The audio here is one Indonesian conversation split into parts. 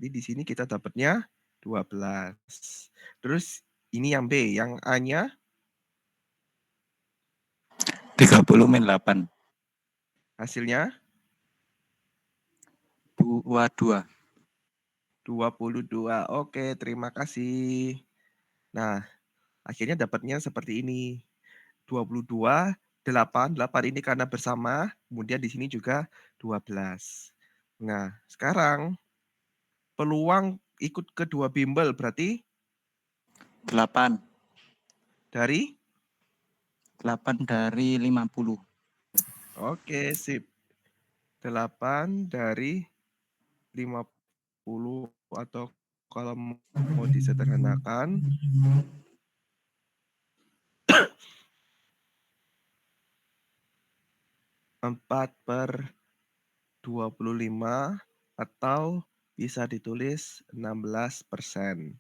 Jadi di sini kita dapatnya 12. Terus ini yang B, yang A-nya 30-8. hasilnya 22. 22. Oke, terima kasih. Nah, akhirnya dapatnya seperti ini. 22, 8. 8 ini karena bersama, kemudian di sini juga 12. Nah, sekarang peluang ikut kedua bimbel berarti 8. dari? 8 dari 50. Oke, sip. 8 dari 50 atau kalau mau disederhanakan 4/25 atau bisa ditulis 16%.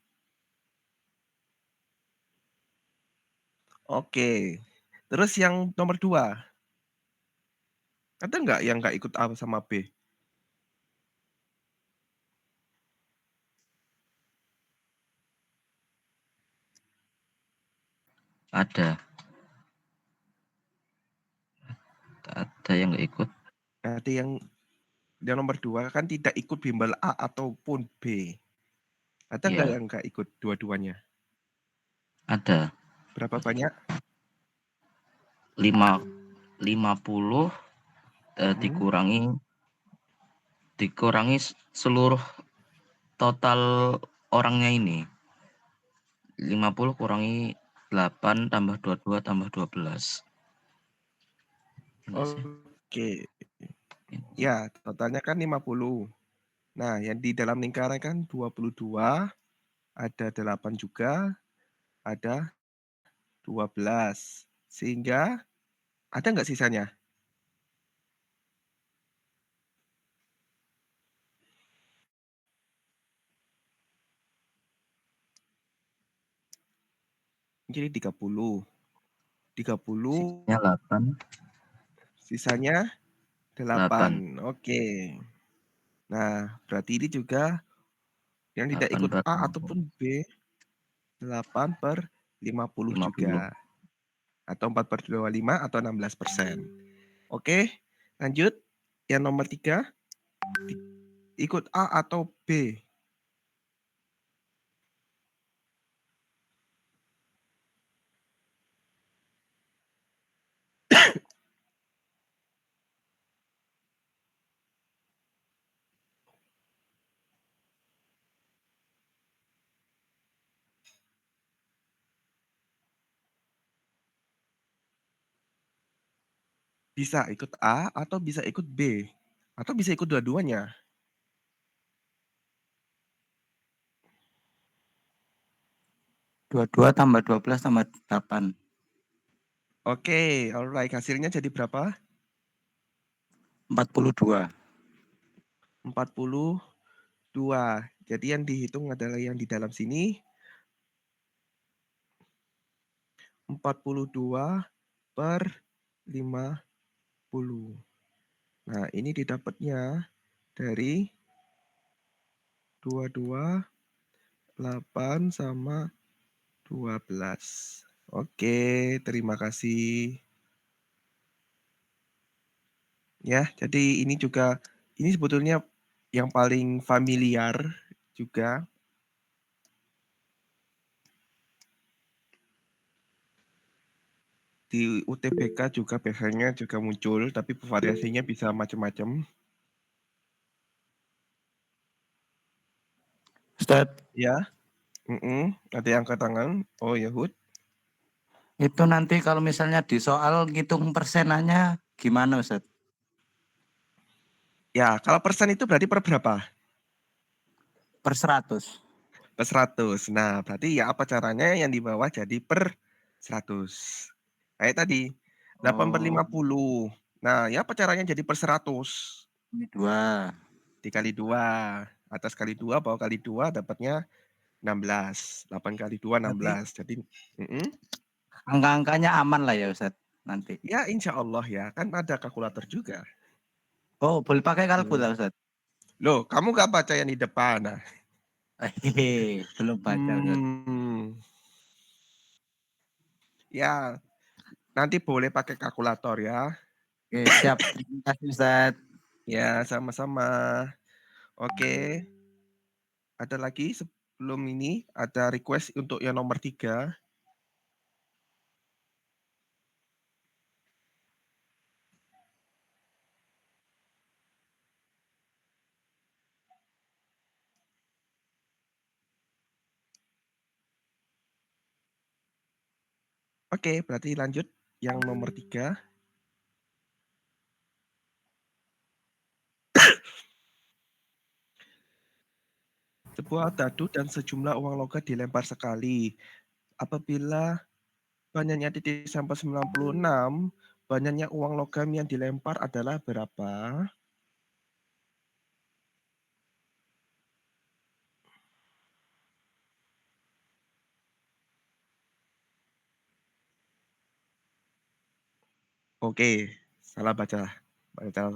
Oke. Terus yang nomor 2, ada nggak yang nggak ikut A sama B? Ada yang nggak ikut. Ada yang nomor 2 kan tidak ikut bimbel A ataupun B. Ada nggak Iya. yang nggak ikut dua-duanya? Ada. Berapa banyak? 50 dikurangi seluruh total orangnya ini. 50 kurangi 8 tambah 22 tambah 12. Benar sih? Oke. Ya, totalnya kan 50. Nah, yang di dalam lingkaran kan 22, ada 8 juga, ada 12. Sehingga ada nggak sisanya? Jadi 30. 30, Sisanya 8. sisanya 8. Oke. Nah, berarti ini juga yang tidak 8 ikut per A ataupun B 8/50 juga. Atau 4/25 atau 16%. Oke, lanjut. Yang nomor 3, ikut A atau B? Bisa ikut A atau bisa ikut B. Atau bisa ikut dua-duanya. 22 tambah 12 tambah 8. Oke, alright. Hasilnya jadi berapa? 42. 42. Jadi yang dihitung adalah yang di dalam sini. 42/50. Nah, ini didapatnya dari 22, 8 sama 12. Oke, terima kasih. Ya, jadi ini sebetulnya yang paling familiar juga. Di UTBK juga biasanya juga muncul, tapi variasinya bisa macam-macam. Ustaz, Ya, ada yang angkat tangan. Oh, Yahud. itu nanti kalau misalnya di soal ngitung persenannya gimana, Ustaz? Ya, kalau persen itu berarti per berapa? Per 100. Per 100. Nah, berarti ya apa caranya yang di bawah jadi per 100. Kayak tadi, 8/50. Nah, ya apa caranya jadi per 100? Ini 2. Dikali 2. Atas kali 2, bawah kali 2 dapatnya 16. 8 kali 2, Berarti 16. Jadi, angka-angkanya aman lah ya, Ustaz, nanti. ya insya Allah ya, kan ada kalkulator juga. Oh, boleh pakai kalkulator, Ustaz? Loh, kamu nggak baca yang di depan? Nah. Belum baca, Ustaz. Ya, nanti boleh pakai kalkulator ya. Oke, siap. Terima kasih, Ustaz. Ya, sama-sama. Oke. Ada lagi sebelum ini, ada request untuk yang nomor 3. Oke, berarti lanjut yang nomor 3. Sebuah dadu dan sejumlah uang logam dilempar sekali. Apabila banyaknya titik sampai 96, banyaknya uang logam yang dilempar adalah berapa? Oke, salah baca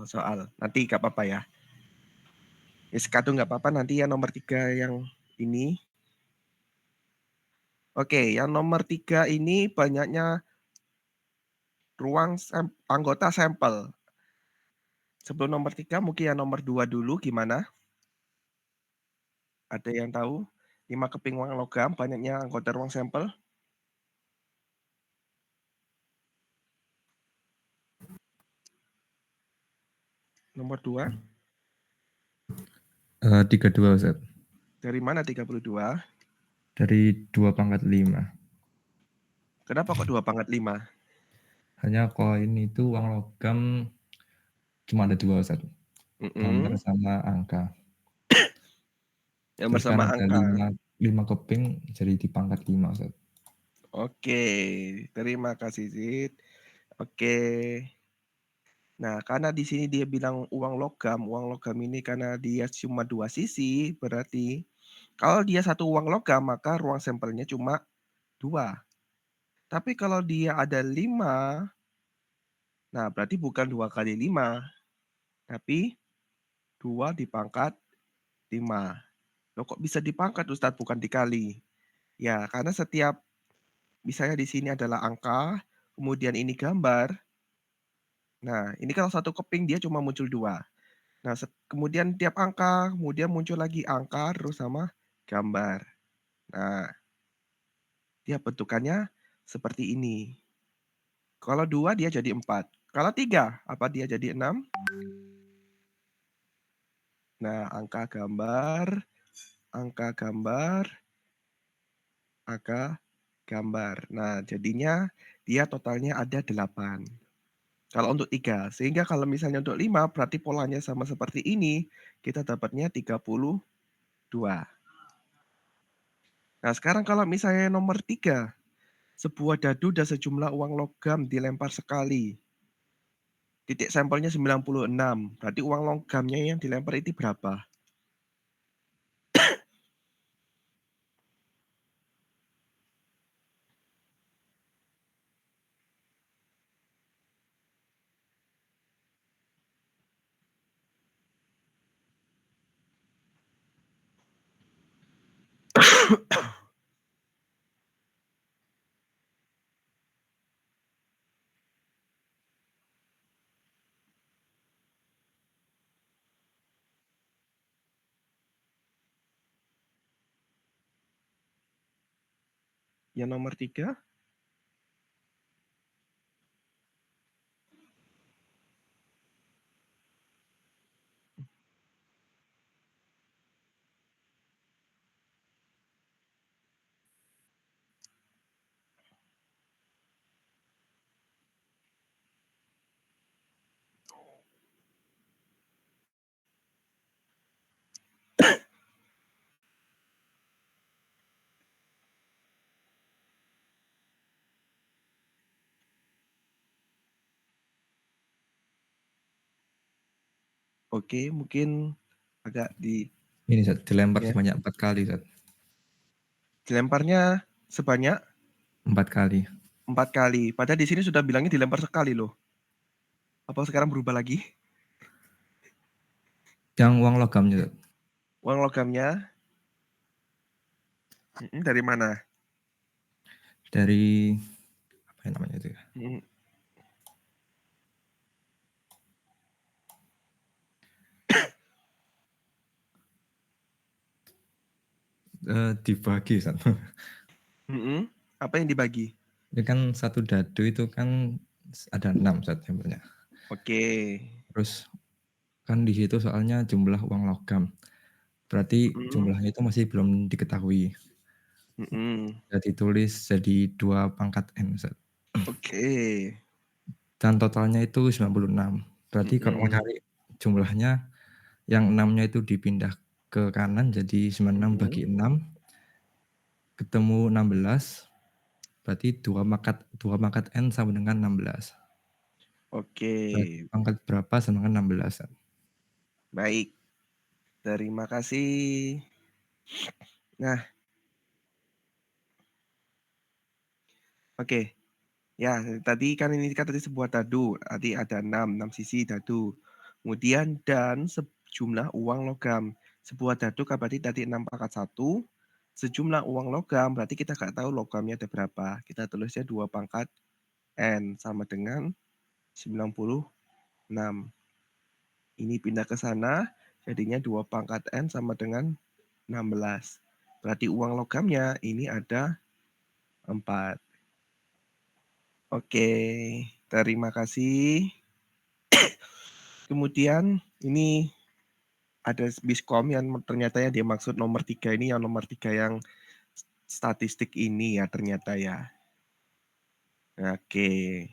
soal. Nanti nggak apa-apa ya. Ya sekadung nggak apa-apa, nanti yang nomor 3 yang ini. Oke, yang nomor 3 ini banyaknya ruang anggota sampel. Sebelum nomor 3 mungkin yang nomor 2 dulu gimana? Ada yang tahu? 5 keping uang logam, banyaknya anggota ruang sampel. Nomor 2. 32, Ustaz. Dari mana 32? Dari 2/5. Kenapa kok 2/5? Hanya koin itu uang logam cuma ada 2, Ustaz. Gambar sama angka. Gambar Terus kan sama ada angka. 5 keping jadi dipangkat 5, Ustaz. Oke, terima kasih Zid. Oke. Nah, karena di sini dia bilang uang logam ini karena dia cuma 2 sisi, berarti kalau dia satu uang logam maka ruang sampelnya cuma 2. Tapi kalau dia ada 5, nah berarti bukan 2 kali 5, tapi 2 dipangkat 5. Loh kok bisa dipangkat Ustadz bukan dikali? Ya, karena setiap misalnya di sini adalah angka, kemudian ini gambar. Nah, ini kalau satu keping dia cuma muncul 2. Nah, kemudian tiap angka, kemudian muncul lagi angka terus sama gambar. Nah, dia bentukannya seperti ini. Kalau 2 dia jadi 4. Kalau 3, apa dia jadi 6? Nah, angka gambar, angka gambar. Nah, jadinya dia totalnya ada 8. Kalau untuk 3. Sehingga kalau misalnya untuk 5 berarti polanya sama seperti ini, kita dapatnya 32. Nah, sekarang kalau misalnya nomor 3, sebuah dadu dan sejumlah uang logam dilempar sekali. Titik sampelnya 96, berarti uang logamnya yang dilempar itu berapa? Yang nomor 3? Oke, mungkin agak Ini, Ustaz, dilempar ya. sebanyak 4 kali, Ustaz. Dilemparnya sebanyak 4 kali. 4 kali. Padahal di sini sudah bilangnya dilempar sekali loh. Apa sekarang berubah lagi? Yang uang logamnya, Ustaz. Uang logamnya? Dari mana? Dari apa yang namanya itu ya? Mhm. Dibagi, Ustaz. Mhm. Apa yang dibagi? Ini kan satu dadu itu kan ada 6, Ustaz, sampelnya. Oke. Terus kan di situ soalnya jumlah uang logam. Berarti Mhm. jumlahnya itu masih belum diketahui. Mhm. Ya ditulis jadi 2 pangkat N, Ustaz. Oke. Dan totalnya itu 96. Berarti kalau mau Mhm. cari jumlahnya, yang 6-nya itu dipindah ke kanan jadi 96 Mhm. bagi 6, ketemu 16, berarti 2 pangkat N sama dengan 16. Oke. Berarti pangkat berapa sama dengan 16, Ustaz. Baik. Terima kasih. Nah, oke. Ya, tadi kan ini kan tadi sebuah dadu, tadi ada 6 sisi dadu. Kemudian dan sejumlah uang logam. Sebuah dadu kan berarti tadi 6 pangkat 1, sejumlah uang logam berarti kita nggak tahu logamnya ada berapa. Kita tulisnya 2 pangkat N sama dengan 96. Ini pindah ke sana, jadinya 2 pangkat N sama dengan 16. Berarti uang logamnya ini ada 4. Oke, terima kasih. Kemudian ini ada miskom yang ternyata yang dimaksud nomor 3 ini yang nomor 3 yang statistik ini ya ternyata ya. Oke.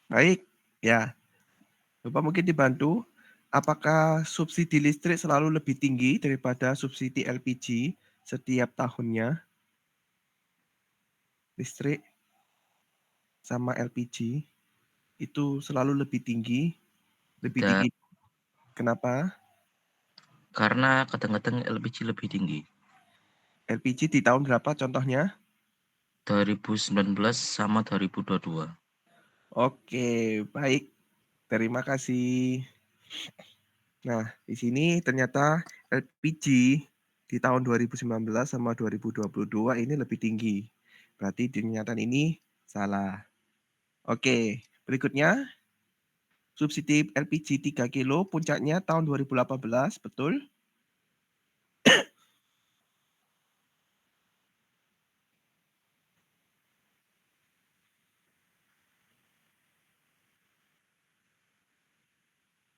Baik, ya. Bapak mungkin dibantu. Apakah subsidi listrik selalu lebih tinggi daripada subsidi LPG setiap tahunnya? Listrik sama LPG itu selalu lebih tinggi. Lebih Tidak, tinggi. Kenapa? karena kadang-kadang LPG lebih tinggi. LPG di tahun berapa contohnya? 2019 sama 2022. Oke, baik. Terima kasih. Nah, di sini ternyata LPG di tahun 2019 sama 2022 ini lebih tinggi. Berarti pernyataan ini salah. Oke, berikutnya subsidi LPG 3 kilo puncaknya tahun 2018, betul?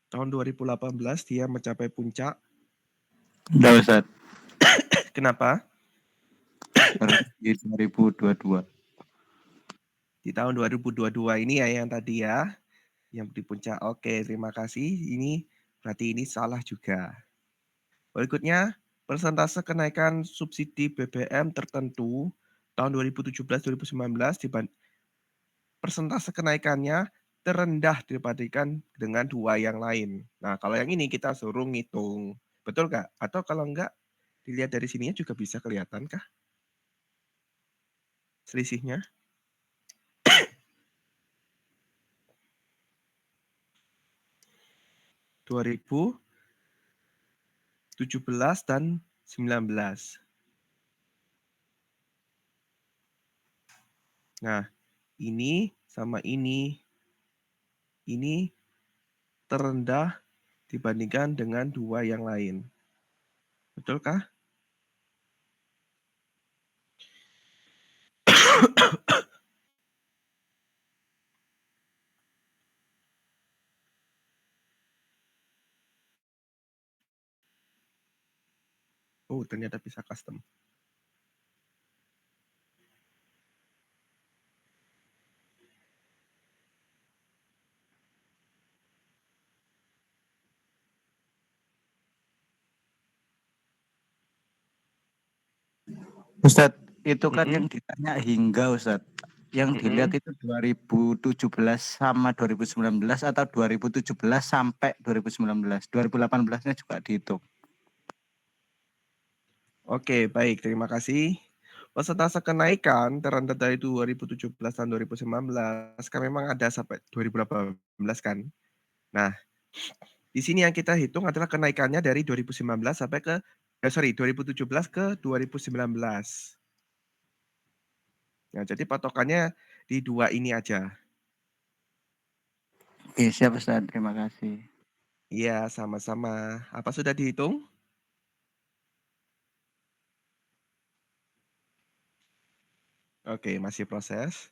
Tahun 2018 dia mencapai puncak. Enggak, Ustaz. Kenapa? Di 2022. Di tahun 2022 ini ya yang tadi ya, yang di puncak. Oke, terima kasih. Ini berarti ini salah juga. Berikutnya, persentase kenaikan subsidi BBM tertentu tahun 2017-2019 persentase kenaikannya terendah dibandingkan dengan 2 yang lain. Nah, kalau yang ini kita suruh ngitung. Betul nggak? Atau kalau enggak, dilihat dari sininya juga bisa kelihatan kah selisihnya? ...2017 dan 19. Nah, ini sama ini terendah dibandingkan dengan 2 yang lain. Betulkah? Oh, ternyata bisa custom. Ustadz, itu kan yang Mhm. ditanya hingga, Ustadz. Yang dilihat Mhm. itu 2017 sama 2019 atau 2017 sampai 2019. 2018-nya juga dihitung. Oke, baik. Terima kasih. Persentase kenaikan terendah dari 2017 dan 2019 kan memang ada sampai 2018 kan. Nah, di sini yang kita hitung adalah kenaikannya dari 2019 sampai ke 2017 ke 2019. Nah, jadi patokannya di 2 ini aja. Oke, siap Ustaz. Terima kasih. Iya, sama-sama. Apa sudah dihitung? Oke, masih proses.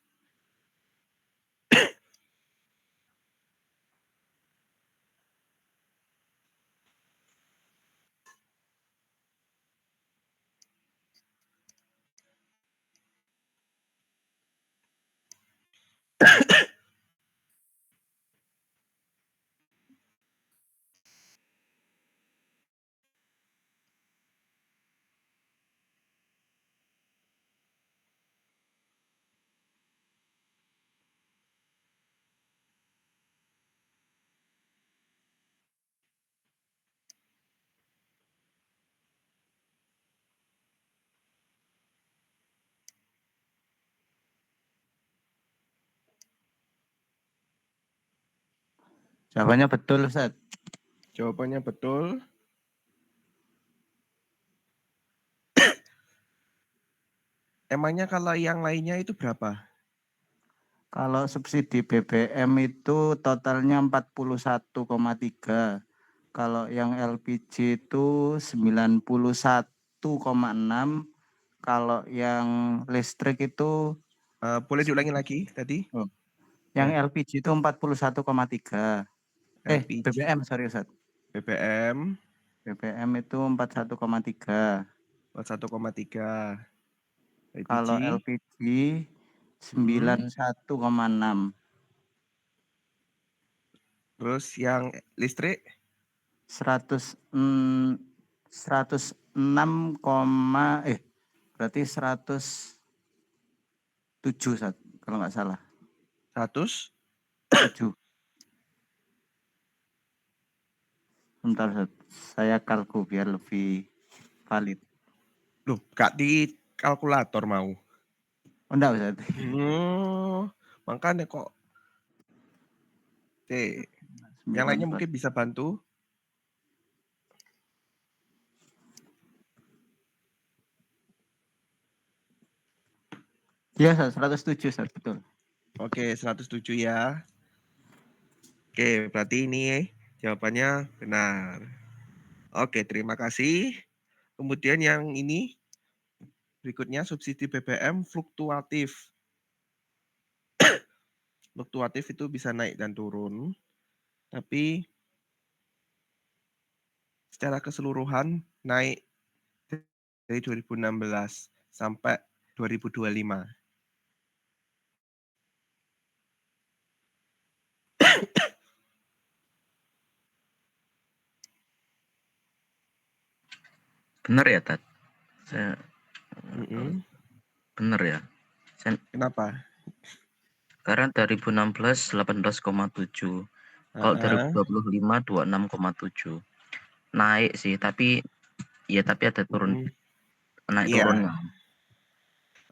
Jawabannya betul Ustaz. Jawabannya betul. Emangnya kalau yang lainnya itu berapa? Kalau subsidi BBM itu totalnya 41,3. Kalau yang LPG itu 91,6. Kalau yang listrik itu Boleh diulangi lagi tadi? yang Ya. LPG itu 41,3. LPG, BBM sorry Ustaz. BBM BBM itu 41,3. 41,3. Kalau LPG, LPG 91,6. terus yang listrik 106, berarti 107 Ustaz, kalau nggak salah. 100. 7. Bentar Ustaz, saya kalku biar lebih valid. Loh, gak di kalkulator mau? Oh enggak Ustaz. Makanya kok. Oke, yang lainnya mungkin bisa bantu. Iya Ustaz, 107 Ustaz, betul. Oke, 107 ya. Oke, berarti ini jawabannya benar. Oke, terima kasih. Kemudian yang ini berikutnya subsidi BBM fluktuatif. Fluktuatif itu bisa naik dan turun, tapi secara keseluruhan naik dari 2016 sampai 2025. Bener ya, Tat? Saya bener ya. Kenapa? Karena 2016 18,7. Kalau 2025 26,7. Naik sih, tapi ada turun naik Iya. turunnya.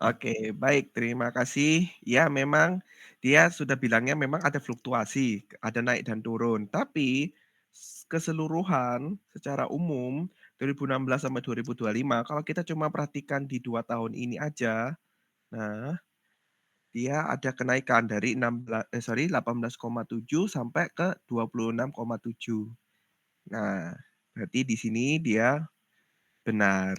Oke, baik, terima kasih. Ya, memang dia sudah bilangnya memang ada fluktuasi, ada naik dan turun. Tapi keseluruhan secara umum 2016 sampai 2025 kalau kita cuma perhatikan di 2 tahun ini aja, nah dia ada kenaikan dari 18,7 sampai ke 26,7. Nah, berarti di sini dia benar.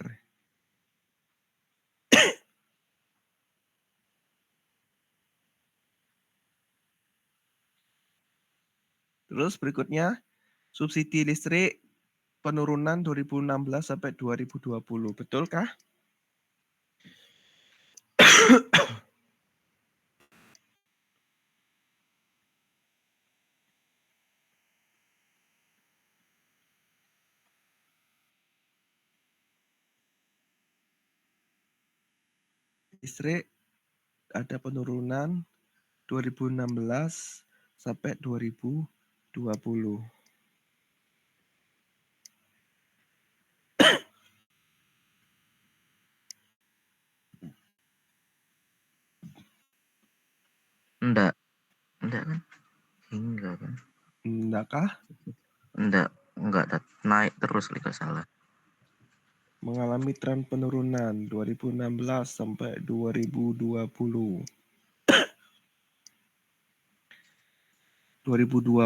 Terus berikutnya, subsidi listrik penurunan 2016 sampai 2020, betulkah? Listrik ada penurunan 2016 sampai 2020. Enggak kan? Hingga kan? Endakkah? Enggak, Tat. Naik terus kalau nggak salah. Mengalami tren penurunan 2016 sampai 2020. 2020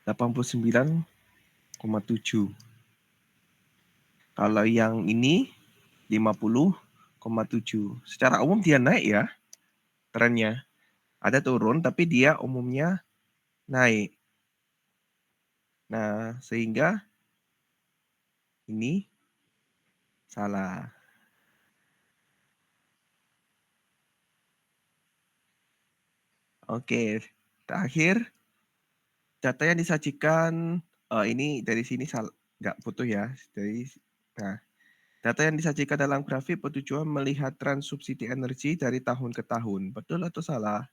89,7. Kalau yang ini 50,7. Secara umum dia naik ya trennya. Ada turun tapi dia umumnya naik. Nah, sehingga ini salah. Oke, terakhir data yang disajikan ini dari sini nggak butuh ya. Nah, data yang disajikan dalam grafik bertujuan melihat tren subsidi energi dari tahun ke tahun. Betul atau salah?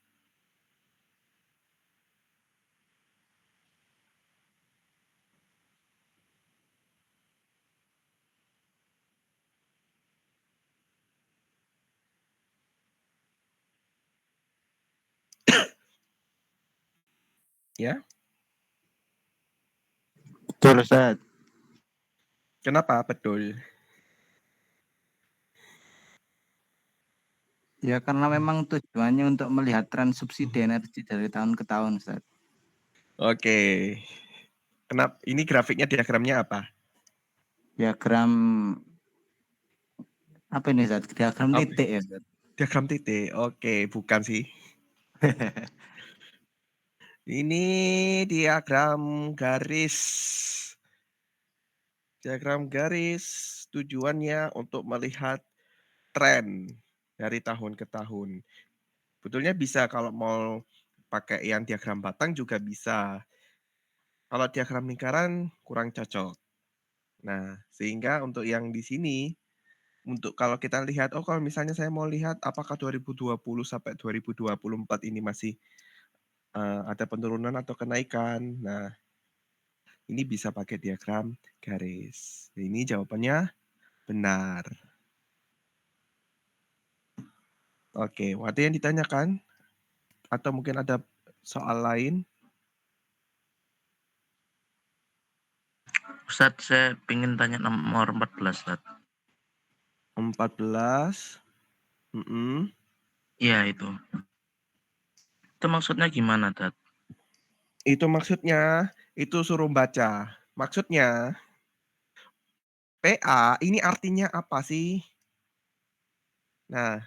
Ya, Betul, Ustaz. kenapa betul? Ya karena memang tujuannya untuk melihat tren subsidi energi dari tahun ke tahun, Ustaz. Oke. Kenapa? Ini grafiknya diagramnya apa? Diagram apa ini, Ustaz? Diagram Apa? titik ya, Ustaz. Diagram titik. Oke, bukan sih. Ini diagram garis. Diagram garis tujuannya untuk melihat tren dari tahun ke tahun. Betulnya bisa kalau mau pakai yang diagram batang juga bisa. Kalau diagram lingkaran kurang cocok. Nah, sehingga untuk yang di sini, untuk kalau kita lihat, oh kalau misalnya saya mau lihat apakah 2020 sampai 2024 ini masih ada penurunan atau kenaikan. Nah, ini bisa pakai diagram garis. Ini jawabannya benar. Oke, ada yang ditanyakan? Atau mungkin ada soal lain? Ustaz, saya pengen tanya nomor 14, Ustaz. 14. Iya, itu. Itu maksudnya gimana, Tat? Itu maksudnya, itu suruh baca. Maksudnya, PA ini artinya apa sih? Nah,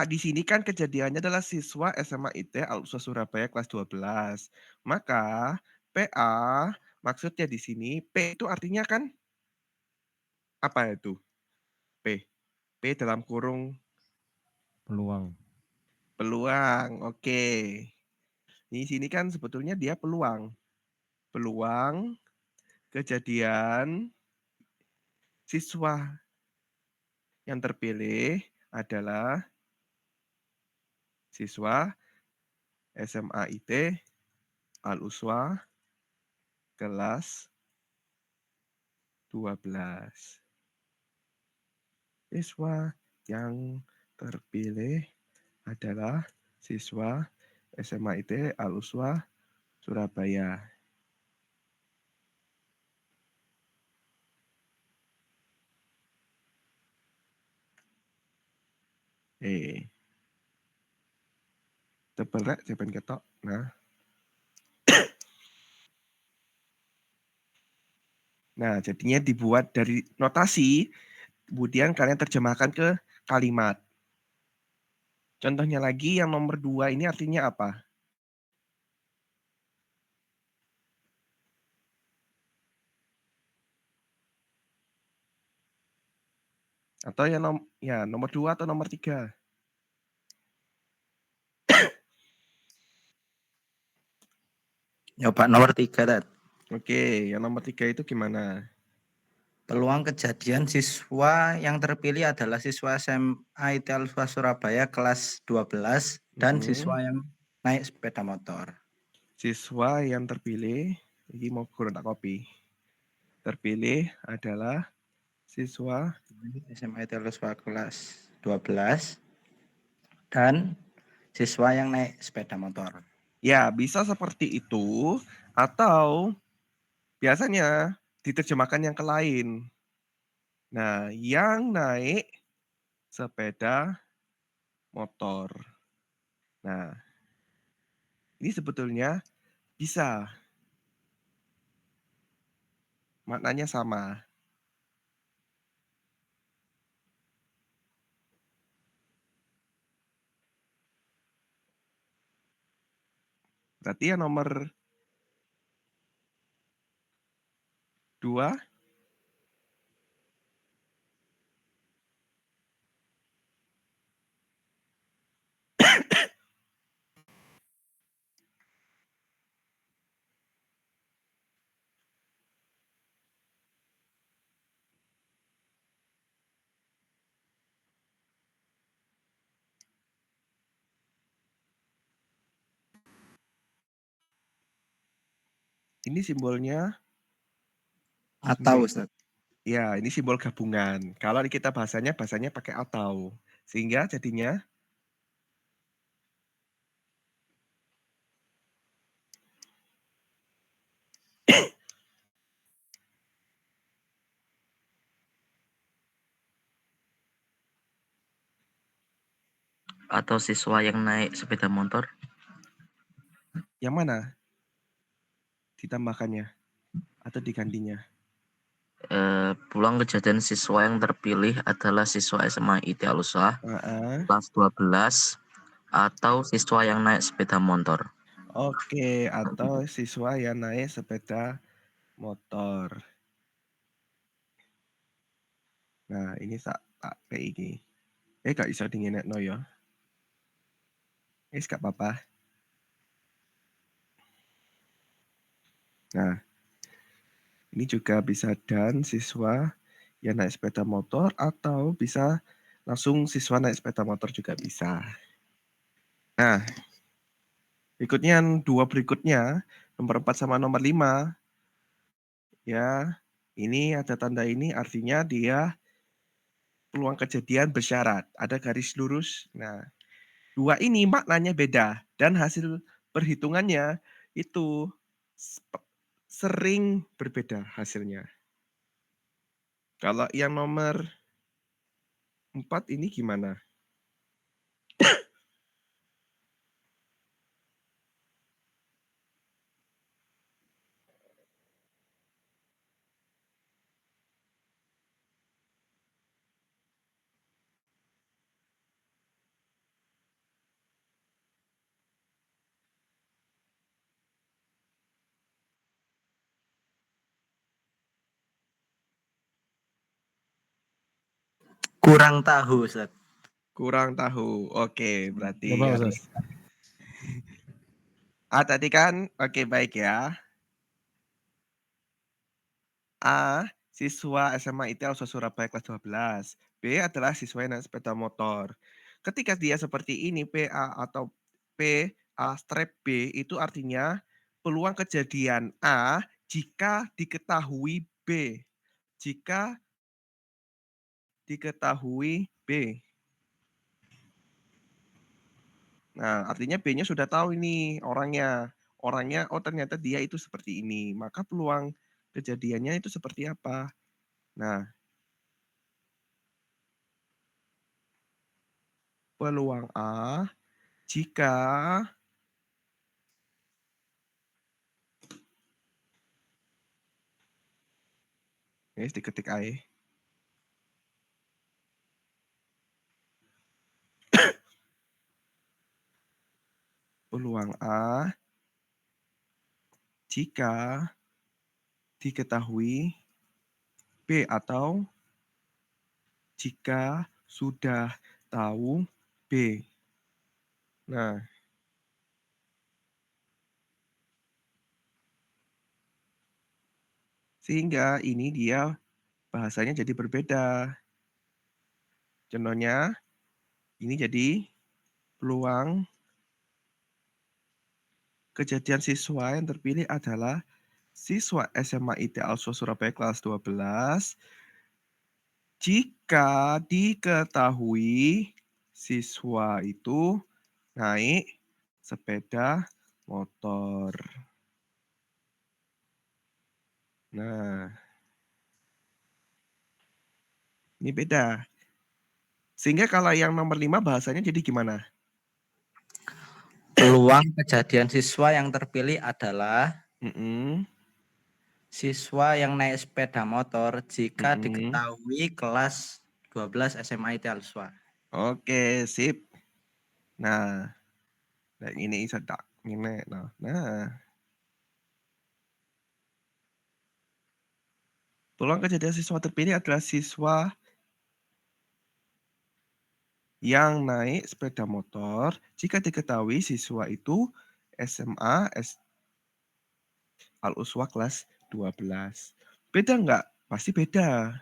di sini kan kejadiannya adalah siswa SMA IT Al-Utswa Surabaya kelas 12. Maka PA maksudnya di sini, P itu artinya kan apa itu? P. P dalam kurung Peluang. peluang. Oke. Di sini kan sebetulnya dia peluang. Peluang kejadian siswa yang terpilih adalah siswa SMA IT Al-Utswa kelas 12. Siswa yang terpilih adalah siswa SMA IT Al-Utswa Surabaya. Tebel rek jawaban ketok. Nah, jadinya dibuat dari notasi, kemudian kalian terjemahkan ke kalimat. Contohnya lagi yang nomor 2 ini artinya apa? Atau yang nomor 2 atau nomor 3? Ya, Pak, nomor 3, Tat. Oke, yang nomor 3 itu gimana? Peluang kejadian siswa yang terpilih adalah siswa SMA IT Al-Utswa Surabaya kelas 12 dan siswa yang naik sepeda motor. Siswa yang terpilih, ini mau kurang tak copy. Terpilih adalah siswa SMA IT Al-Utswa kelas 12 dan siswa yang naik sepeda motor. Ya, bisa seperti itu atau biasanya diterjemahkan yang ke lain. Nah, yang naik sepeda motor. Nah, ini sebetulnya bisa. Maknanya sama. Berarti yang nomor 2 ini simbolnya Atau ini. Ustaz. Ya, ini simbol gabungan. Kalau kita bahasanya pakai atau. Sehingga jadinya Atau siswa yang naik sepeda motor. yang mana ditambahkannya atau digantinya? Peluang kejadian siswa yang terpilih adalah siswa SMA IT Al-Uslah Heeh. kelas 12 atau siswa yang naik sepeda motor. Oke, atau siswa yang naik sepeda motor. Nah, ini tak kayak iki. Gak iso dingenekno ya. Wis gak apa-apa. Nah, ini juga bisa dan siswa yang naik sepeda motor atau bisa langsung siswa naik sepeda motor juga bisa. Nah, berikutnya yang dua berikutnya, nomor 4 sama nomor 5. Ya, ini ada tanda ini artinya dia peluang kejadian bersyarat. Ada garis lurus. Nah, dua ini maknanya beda dan hasil perhitungannya itu sering berbeda hasilnya. Kalau yang nomor 4 ini gimana? Kurang tahu Ustaz. Kurang tahu. Oke, berarti Coba, Ustaz. harus tadi kan oke baik ya. A, siswa SMA ITL Surabaya kelas 12. B adalah siswa yang naik sepeda motor. Ketika dia seperti ini PA atau PA strap B itu artinya peluang kejadian A jika diketahui B. Jika diketahui B. Nah, artinya B-nya sudah tahu ini orangnya. Orangnya, oh ternyata dia itu seperti ini. Maka peluang kejadiannya itu seperti apa? Nah, peluang A jika wis diketik ae. Peluang A jika diketahui B atau jika sudah tahu B. Nah, sehingga ini dia bahasanya jadi berbeda. Contohnya, ini jadi peluang kejadian siswa yang terpilih adalah siswa SMA IT Al-Uslah Surabaya kelas 12 jika diketahui siswa itu naik sepeda motor. Nah, ini beda. Sehingga kalau yang nomor 5 bahasanya jadi gimana? Peluang kejadian siswa yang terpilih adalah siswa yang naik sepeda motor jika diketahui kelas 12 SMA Ideal Siswa. Oke, sip. Nah, ini sedak ini. Nah. Peluang kejadian siswa terpilih adalah siswa yang naik sepeda motor jika diketahui siswa itu SMA Al-Uswa kelas 12. Beda nggak? Pasti beda.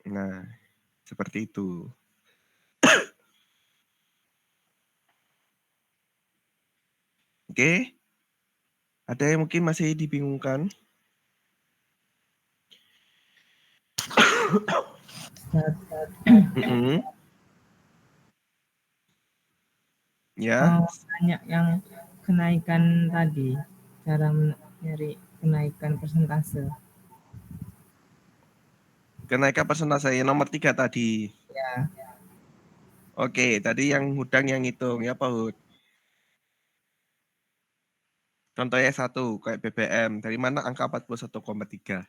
Nah, seperti itu. Oke. Ada yang mungkin masih dibingungkan? Ya. Mau tanya yang kenaikan tadi, cara nyari kenaikan persentase. Kenaikan persentase yang nomor 3 tadi. Ya. Oke, tadi yang Hudang yang ngitung ya Pak Hud. Contohnya 1, kayak BBM. Dari mana angka 41,3?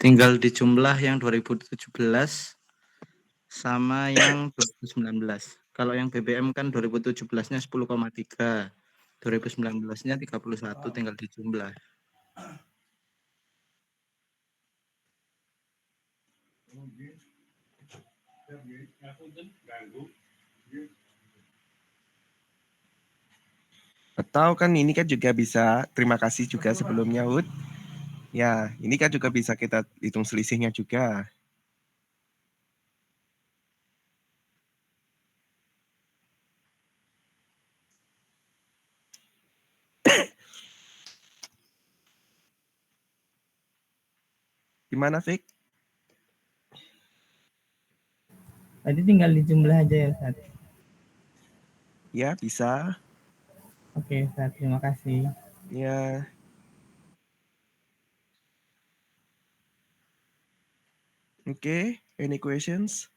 Tinggal dijumlah yang 2017 sama yang 2019. Kalau yang BBM kan 2017-nya 10,3, 2019-nya 31, tinggal dijumlah. Atau kan ini kan juga bisa, terima kasih juga sebelumnya Hud. Ya, ini kan juga bisa kita hitung selisihnya juga. Gimana, Fik? Tadi tinggal dijumlah aja ya, Ustaz. Ya, bisa. Oke, Ustaz. Terima kasih. Ya. Oke, any questions?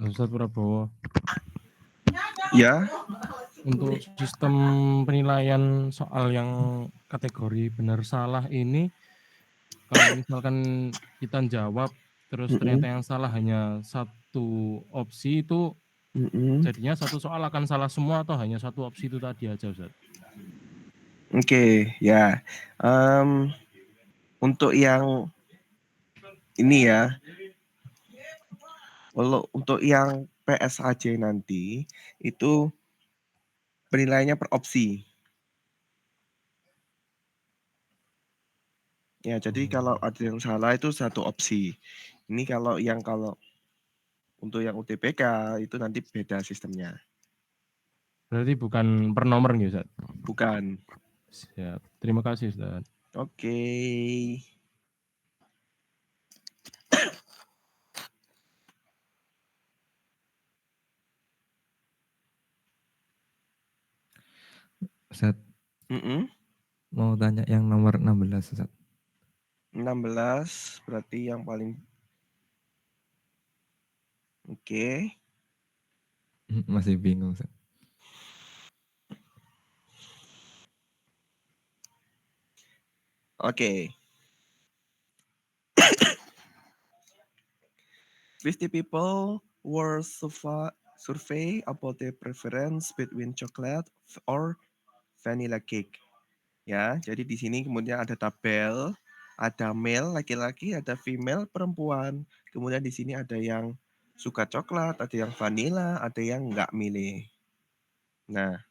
Ustaz Prabowo. Ya. Untuk sistem penilaian soal yang kategori benar salah ini, kalau misalkan kita jawab terus ternyata yang salah hanya satu opsi itu, jadinya satu soal akan salah semua atau hanya satu opsi itu tadi aja, Ustaz? Oke, ya. Untuk yang ini ya, kalau untuk yang PSAJ nanti itu penilaiannya per opsi. Ya, jadi kalau ada yang salah itu satu opsi. Ini kalau untuk yang UTBK itu nanti beda sistemnya. Berarti bukan per nomor nih, Ustaz? Bukan. Siap. Terima kasih, Ustaz. Oke. Ustaz. Mau tanya yang nomor 16, Ustaz. 16 berarti yang paling. Oke. Masih bingung, Ustaz. Oke. 50 people were survey about the preference between chocolate or vanilla cake. Ya, jadi di sini kemudian ada tabel, ada male laki-laki, ada female perempuan. Kemudian di sini ada yang suka coklat, ada yang vanilla, ada yang nggak milih. Nah,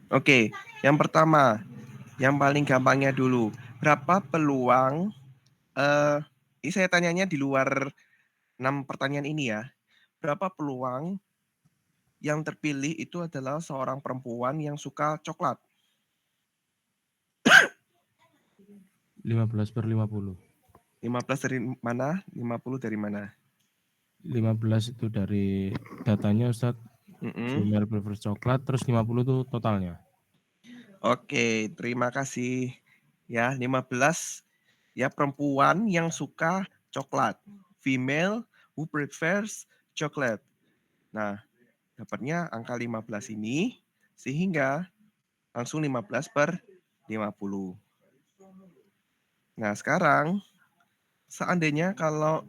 oke, yang pertama, yang paling gampangnya dulu. Berapa peluang, ini saya tanyanya di luar 6 pertanyaan ini ya. Berapa peluang yang terpilih itu adalah seorang perempuan yang suka coklat? 15/50. 15 dari mana? 50 dari mana? 15 itu dari datanya Ustaz. Female prefers coklat, terus 50 itu totalnya. Oke, terima kasih. Ya, 15 ya perempuan yang suka coklat. Female who prefers chocolate. Nah, dapatnya angka 15 ini sehingga langsung 15/50. Nah, sekarang seandainya kalau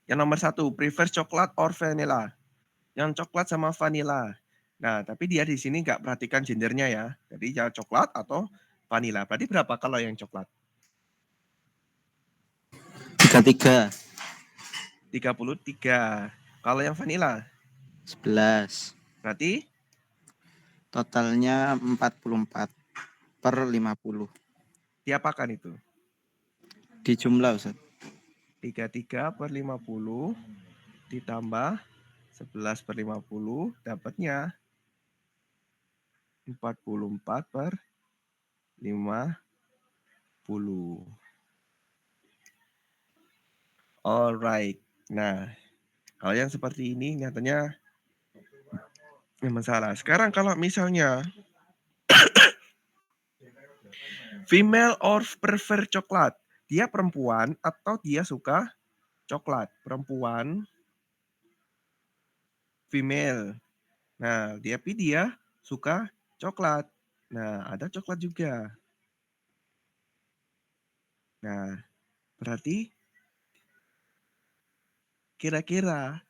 yang nomor 1 prefers coklat or vanilla. Yang coklat sama vanilla. Nah, tapi dia di sini nggak perhatikan gendernya ya. Jadi ya coklat atau vanilla. Berarti berapa kalau yang coklat? 33. 33. Kalau yang vanilla? 11. Berarti? Totalnya 44/50. Diapakan itu? Dijumlah Ustaz. 33/50 ditambah 11/50 dapatnya 44/50. Alright. Nah, kalau yang seperti ini nyatanya memang salah. Sekarang kalau misalnya female or prefer coklat, dia perempuan atau dia suka coklat? Perempuan, female. Nah, dia suka coklat. Nah, ada coklat juga. Nah, berarti kira-kira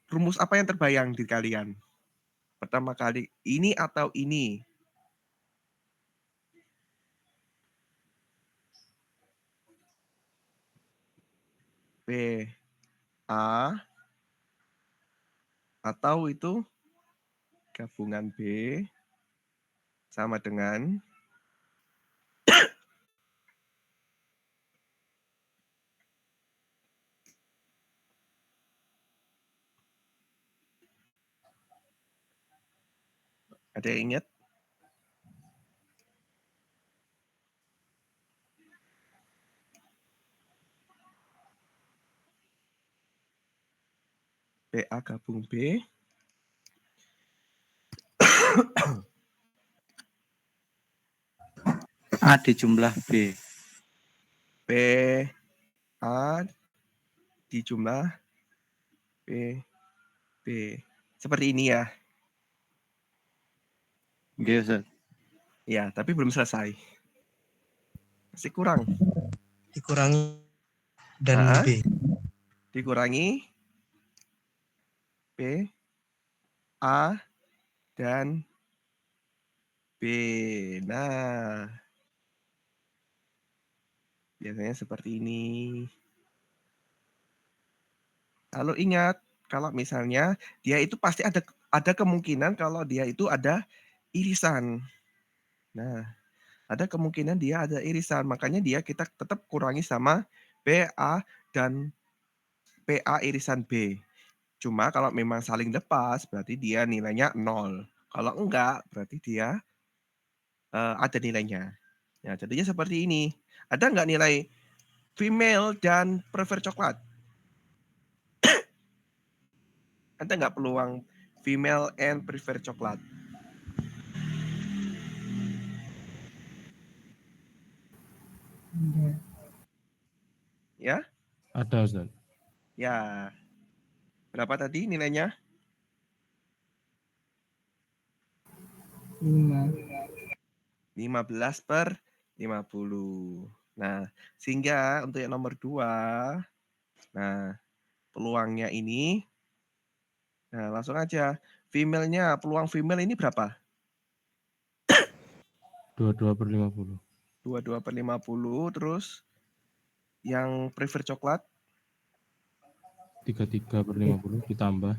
rumus apa yang terbayang di kalian? Pertama kali, ini atau ini? B, A, atau itu gabungan B sama dengan ada yang ingat? BA gabung B. A dijumlah B. B, A dijumlah B, B. Seperti ini ya. Oke, Ustaz. Ya, tapi belum selesai. Masih kurang. Dikurangi dan B. Dikurangi B, A, dan B. Nah, biasanya seperti ini. Lalu ingat, kalau misalnya dia itu pasti ada kemungkinan kalau dia itu ada irisan. Nah, ada kemungkinan dia ada irisan, makanya kita tetap kurangi sama BA dan PA irisan B. Cuma kalau memang saling lepas, berarti dia nilainya 0. Kalau enggak, berarti dia ada nilainya. Ya, jadinya seperti ini. Ada enggak nilai female dan prefer coklat? Ada enggak peluang female and prefer coklat? Ada. Ya? Ada Ustaz. Ya. Berapa tadi nilainya? 5. 15/50. Nah, sehingga untuk yang nomor 2, nah peluangnya ini, nah langsung aja. Peluang female ini berapa? 22/50. 22/50, terus yang prefer coklat? 33/50 ditambah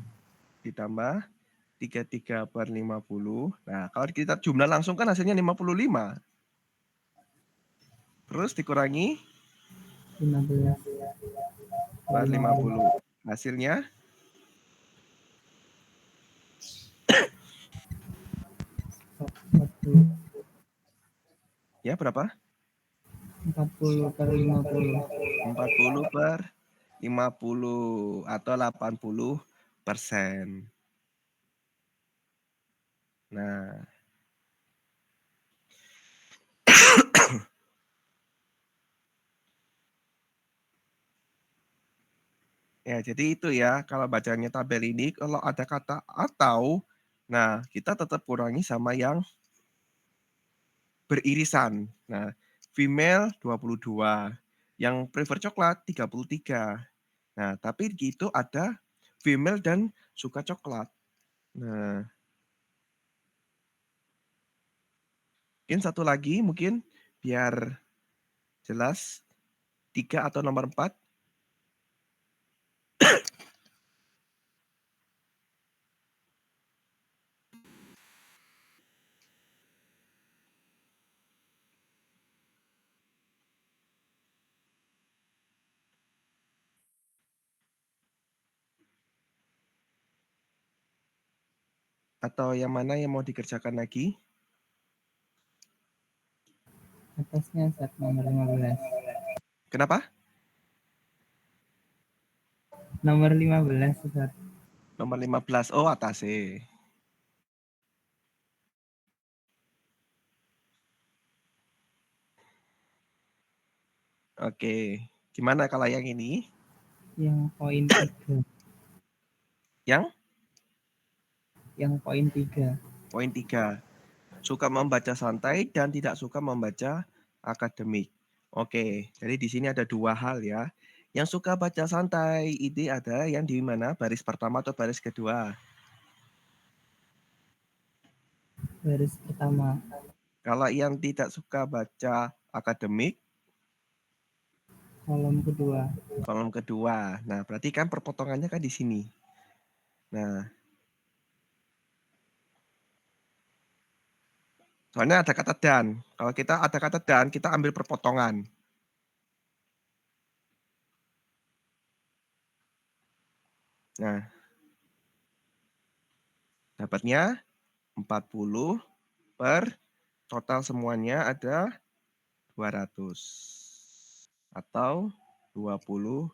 33/50. Nah, kalau kita jumlah langsung kan hasilnya 55. Terus dikurangi 15/50. Hasilnya 40. ya berapa? 40/50. 40/50 atau 80%. Nah. Ya, jadi itu ya, kalau bacanya tabel ini, kalau ada kata atau, nah kita tetap kurangi sama yang beririsan. Nah, female 22, yang prefer coklat 33. Nah, tapi gitu ada female dan suka coklat. Nah, mungkin satu lagi mungkin biar jelas, 3 atau nomor 4. Atau yang mana yang mau dikerjakan lagi? Atasnya Ustaz, nomor 15. Kenapa? Nomor 15 Ustaz. Nomor 15. Oh, atasnya. Oke. Gimana kalau yang ini? Yang poin 3. Yang poin 3. Poin 3. Suka membaca santai dan tidak suka membaca akademik. Oke, jadi di sini ada 2 hal ya. Yang suka baca santai ini ada yang di mana? Baris pertama atau baris kedua? Baris pertama. Kalau yang tidak suka baca akademik? Kolom kedua. Kolom kedua. Nah, berarti kan perpotongannya kan di sini. Nah, soalnya ada kata dan. Kalau kita ada kata dan, kita ambil perpotongan. Nah, dapatnya 40 per total semuanya ada 200 atau 20%.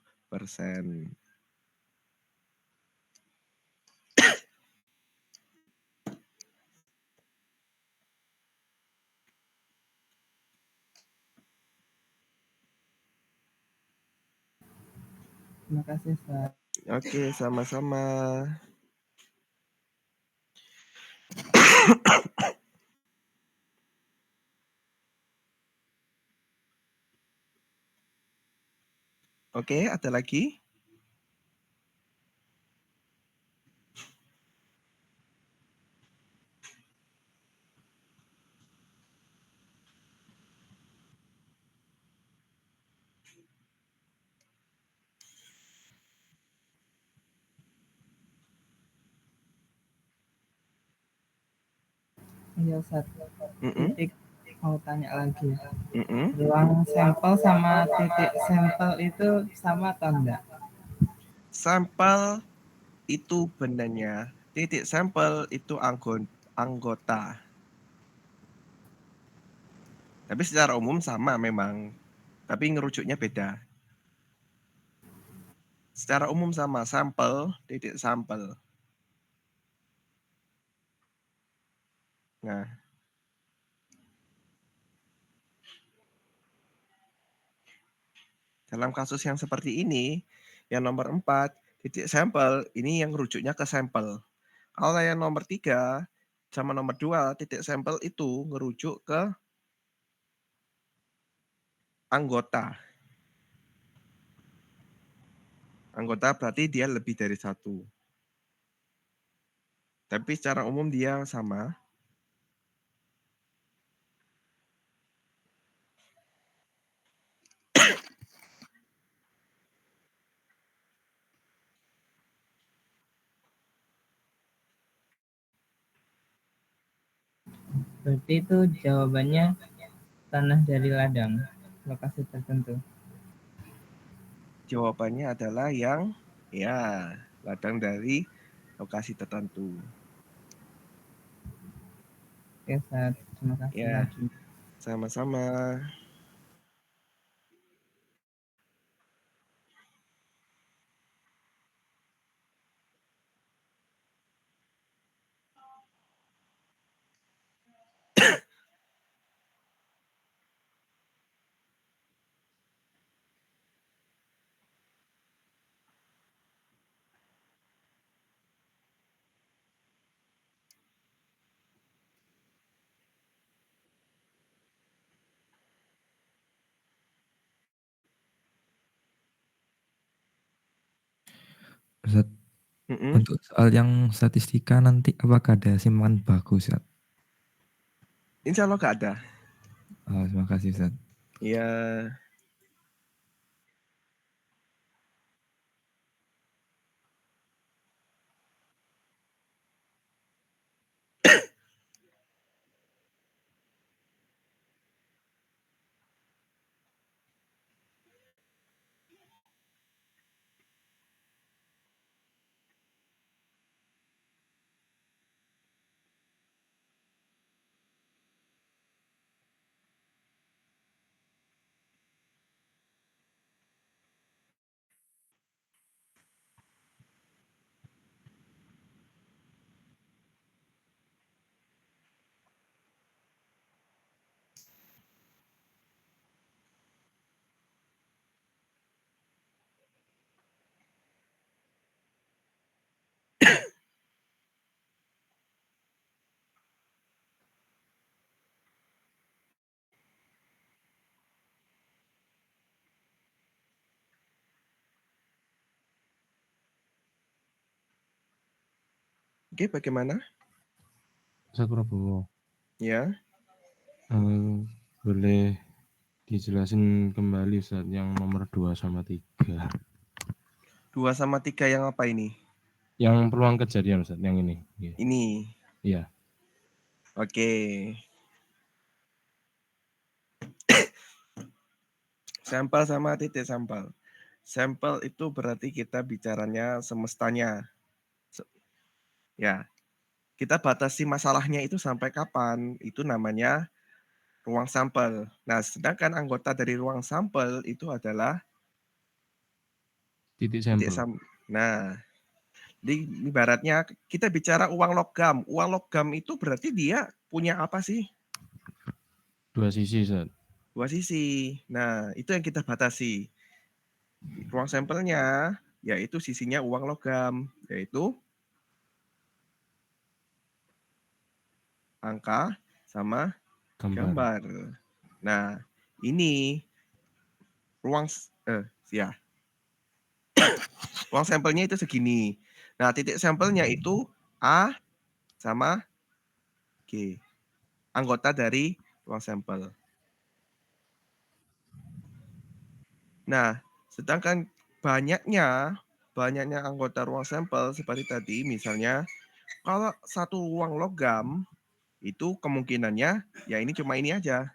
Terima kasih Ustaz. Oke, sama-sama. Oke, ada lagi? Iya Ustaz. Titik mau tanya lagi. Mm-mm. Ruang sampel sama titik sampel itu sama atau enggak? Sampel itu benarnya, titik sampel itu anggota. Tapi secara umum sama memang, tapi ngerujuknya beda. Secara umum sama, sampel, titik sampel. Nah, dalam kasus yang seperti ini, yang nomor 4, titik sampel, ini yang rujuknya ke sampel. Kalau yang nomor 3 sama nomor 2, titik sampel itu ngerujuk ke anggota. Anggota berarti dia lebih dari 1. Tapi secara umum dia sama. Berarti itu jawabannya tanah dari ladang, lokasi tertentu. Jawabannya adalah yang ladang dari lokasi tertentu. Oke, terima kasih Ya, lagi. sama-sama. Ustaz, untuk soal yang statistika nanti apakah ada simpan bagus, Ustaz? Insya Allah nggak ada. Terima kasih, Ustaz. Iya. Oke, bagaimana? Sakurabowo. Ya. Boleh dijelasin kembali Ustaz yang nomor 2 sama 3. 2 sama 3 yang apa ini? Yang peluang kejadian Ustaz, yang ini. Ini. Iya. Oke. Sampel sama titik sampel. Sampel itu berarti kita bicaranya semestanya. Ya. Kita batasi masalahnya itu sampai kapan? Itu namanya ruang sampel. Nah, sedangkan anggota dari ruang sampel itu adalah titik sampel. Nah, di ibaratnya kita bicara uang logam. Uang logam itu berarti dia punya apa sih? 2 sisi, Ustaz. 2 sisi. Nah, itu yang kita batasi. Ruang sampelnya yaitu sisinya uang logam, yaitu angka sama gambar. Nah, ini ruang ruang sampelnya itu segini. Nah, titik sampelnya itu A sama G. Anggota dari ruang sampel. Nah, sedangkan banyaknya anggota ruang sampel seperti tadi, misalnya kalau satu ruang logam itu kemungkinannya ya ini cuma ini aja,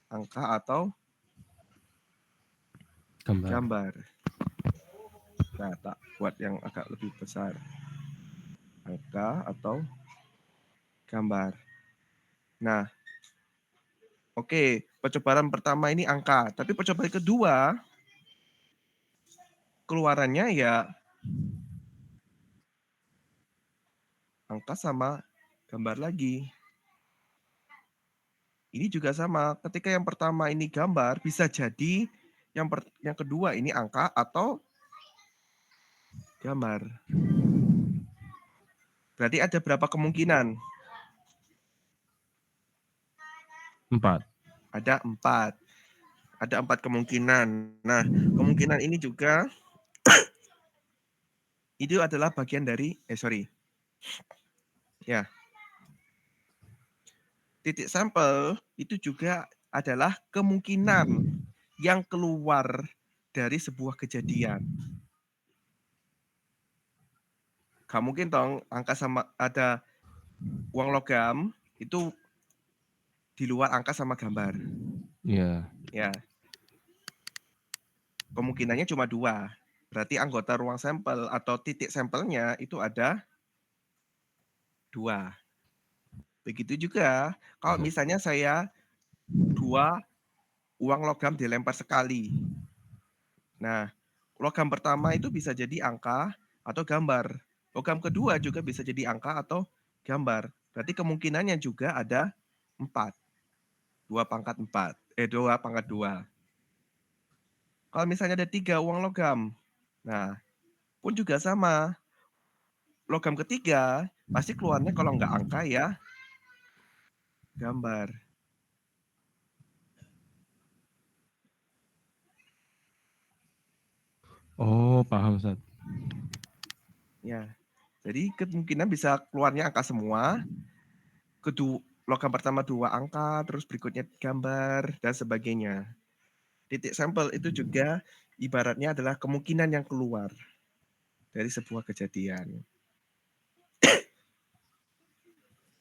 angka atau gambar. Nah, tak buat yang agak lebih besar. Angka atau gambar. Nah, oke, percobaan pertama ini angka, tapi percobaan kedua keluarannya ya angka sama gambar lagi. Ini juga sama, ketika yang pertama ini gambar, bisa jadi yang kedua ini angka atau gambar. Berarti ada berapa kemungkinan? 4. Ada 4. Ada 4 kemungkinan. Nah, kemungkinan ini juga itu adalah bagian dari ya. Titik sampel itu juga adalah kemungkinan yang keluar dari sebuah kejadian. Gak mungkin dong angka sama ada uang logam itu di luar angka sama gambar. Iya. Ya. Kemungkinannya cuma 2. Berarti anggota ruang sampel atau titik sampelnya itu ada 2. Begitu juga kalau misalnya saya 2 uang logam dilempar sekali. Nah, logam pertama itu bisa jadi angka atau gambar. Logam kedua juga bisa jadi angka atau gambar. Berarti kemungkinannya juga ada 4. 2 pangkat 4. 2 pangkat 2. Kalau misalnya ada 3 uang logam. Nah, pun juga sama. Logam ketiga pasti keluarnya kalau nggak angka ya gambar. Oh, paham, Ustaz. Ya. Jadi kemungkinan bisa keluarnya angka semua. Logam pertama 2 angka, terus berikutnya gambar dan sebagainya. Titik sampel itu juga ibaratnya adalah kemungkinan yang keluar dari sebuah kejadian.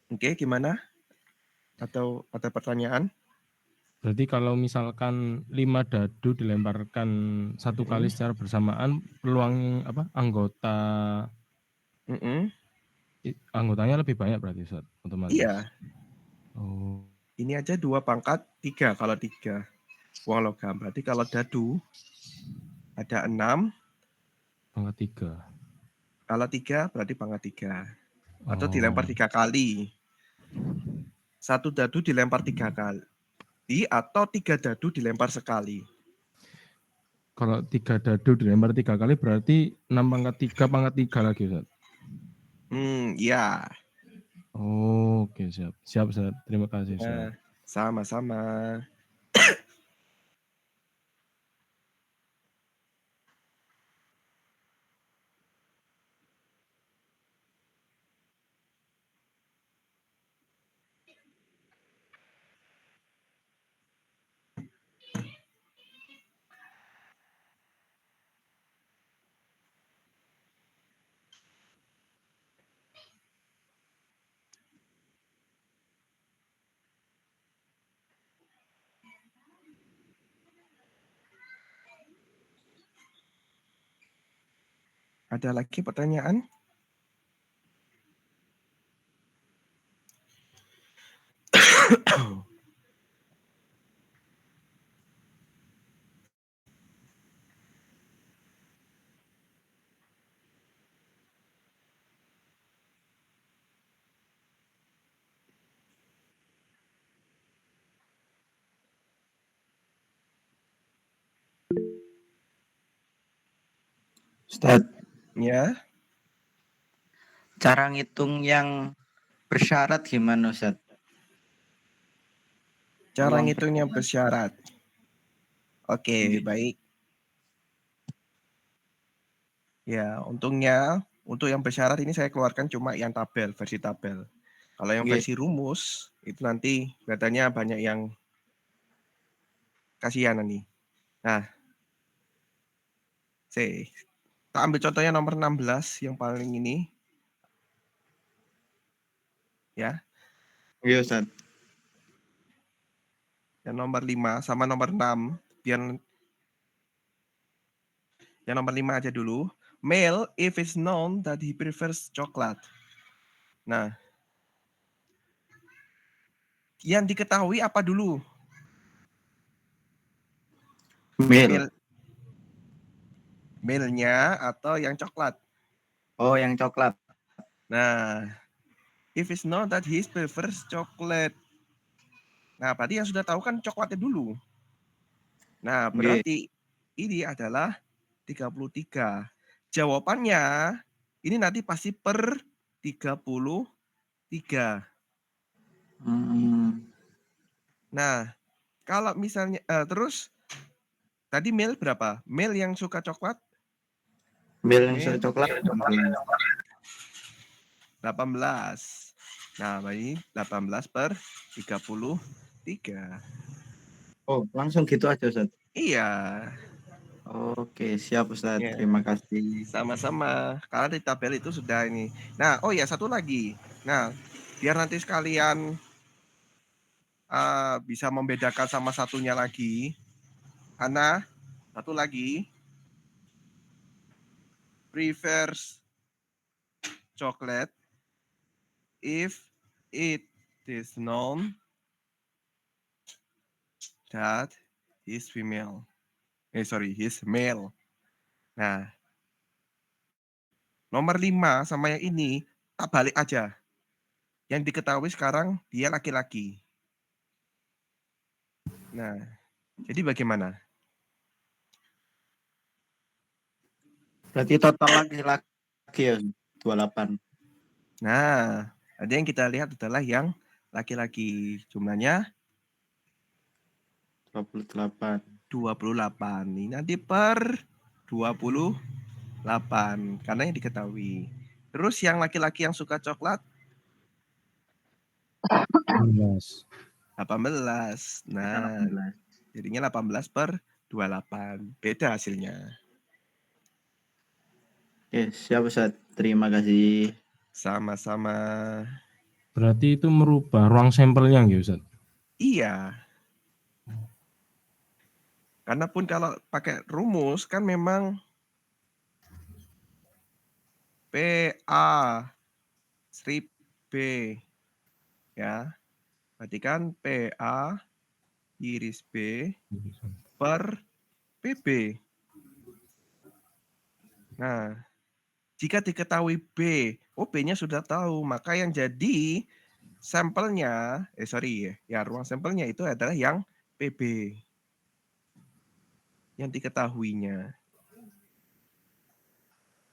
Oke, gimana? Atau ada pertanyaan? Berarti kalau misalkan 5 dadu dilemparkan 1 kali secara bersamaan, peluang anggota anggotanya lebih banyak berarti, Ustaz, otomatis? Iya. Oh. Ini aja 2 pangkat 3 kalau 3 uang logam. Berarti kalau dadu ada 6. Pangkat 3. Kalau 3 berarti pangkat 3. Atau Oh. dilempar 3 kali. 1 dadu dilempar 3 kali atau 3 dadu dilempar sekali. Kalau 3 dadu dilempar 3 kali berarti 6 pangkat 3 pangkat 3 lagi, Ustaz? Ya. Oh, oke, siap. Siap, Ustaz. Terima kasih, Ustaz. Sama-sama. Ada lagi pertanyaan? Ustaz, Ya. cara ngitung yang bersyarat gimana, Ustaz? Cara Peluang ngitungnya bersyarat. Oke, Iya. baik. Ya, untungnya untuk yang bersyarat ini saya keluarkan cuma yang versi tabel. Kalau yang Iya. versi rumus itu nanti kelihatannya banyak yang kasihan nanti. Nah, kita ambil contohnya nomor 16 yang paling ini. Ya. Iya, Ustaz. Yang nomor 5 sama nomor 6. Biar yang nomor 5 aja dulu. Male if it's known that he prefers chocolate. Nah, yang diketahui apa dulu? Male-nya atau yang coklat? Oh, yang coklat. Nah, if it's known that he prefers chocolate. Nah, berarti yang sudah tahu kan coklatnya dulu. Nah, berarti ini adalah 33. Jawabannya ini nanti pasti per 33. Nah, kalau misalnya terus Tadi Mel berapa? Mel yang suka coklat? Mil yang Mel suka coklat 18. Nah, ini 18/33. Oh, langsung gitu aja Ustaz. Iya, Oke, siap Ustaz. ya. Terima kasih. Sama-sama. Karena di tabel itu sudah ini. Nah, oh ya satu lagi. Nah, biar nanti sekalian bisa membedakan sama satunya lagi. Ana, satu lagi. Prefers chocolate if it is known that he's female. He's male. Nah, nomor 5 sama yang ini tak balik aja. Yang diketahui sekarang dia laki-laki. Nah, jadi bagaimana? Berarti total laki-laki ya 28. Nah, ada yang kita lihat adalah yang laki-laki. Jumlahnya 28. 28. Ini nanti per 28 karena yang diketahui. Terus yang laki-laki yang suka coklat 18. 18. Nah, 18. jadinya 18/28. Beda hasilnya. Oke, siap Ustaz. Terima kasih. Sama-sama. Berarti itu merubah ruang sampelnya nggih, Ustaz? Iya. Karena pun kalau pakai rumus kan memang PA strip B ya. Berarti kan PA iris B per PB. Nah, jika diketahui B, oh B-nya sudah tahu, maka yang jadi sampelnya, ruang sampelnya itu adalah yang PB. Yang diketahuinya.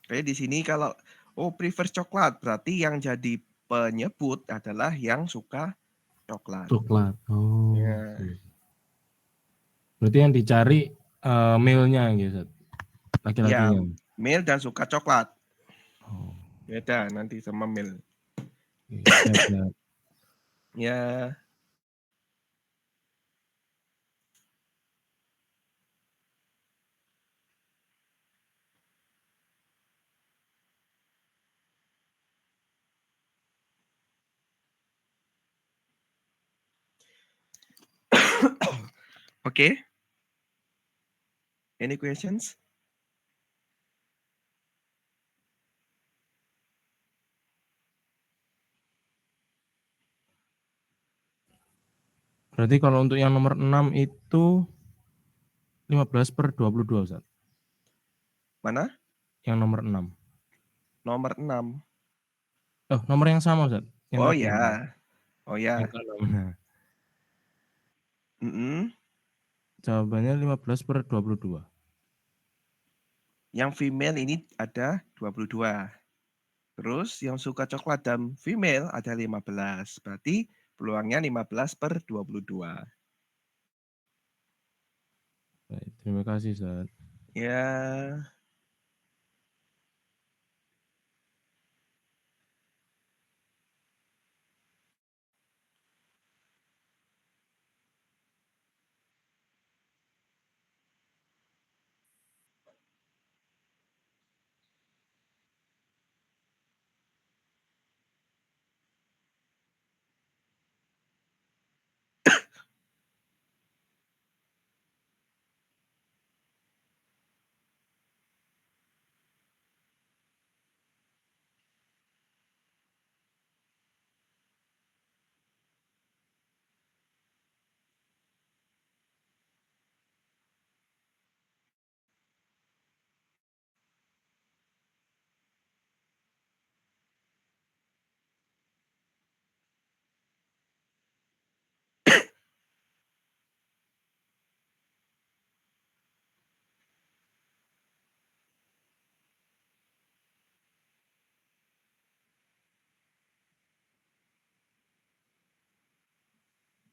Kayak di sini kalau prefer coklat, berarti yang jadi penyebut adalah yang suka coklat. Coklat. Oh. Ya. Berarti yang dicari male-nya nggih, Ustaz? Ya, Laki-lakinya. male dan suka coklat. Oh. Beda nanti sama male. Siap. Ya. Okay. Any questions? Berarti kalau untuk yang nomor 6 itu 15/22, Ustaz. Mana? Yang nomor 6. Nomor 6. Oh, nomor yang sama, Ustaz. Yang Oh tadi. ya. Oh ya. Yang ke-6. Jawabannya 15/22. Yang female ini ada 22. Terus yang suka coklat dan female ada 15. Berarti peluangnya 15/22. Baik, terima kasih, Ustaz. Ya.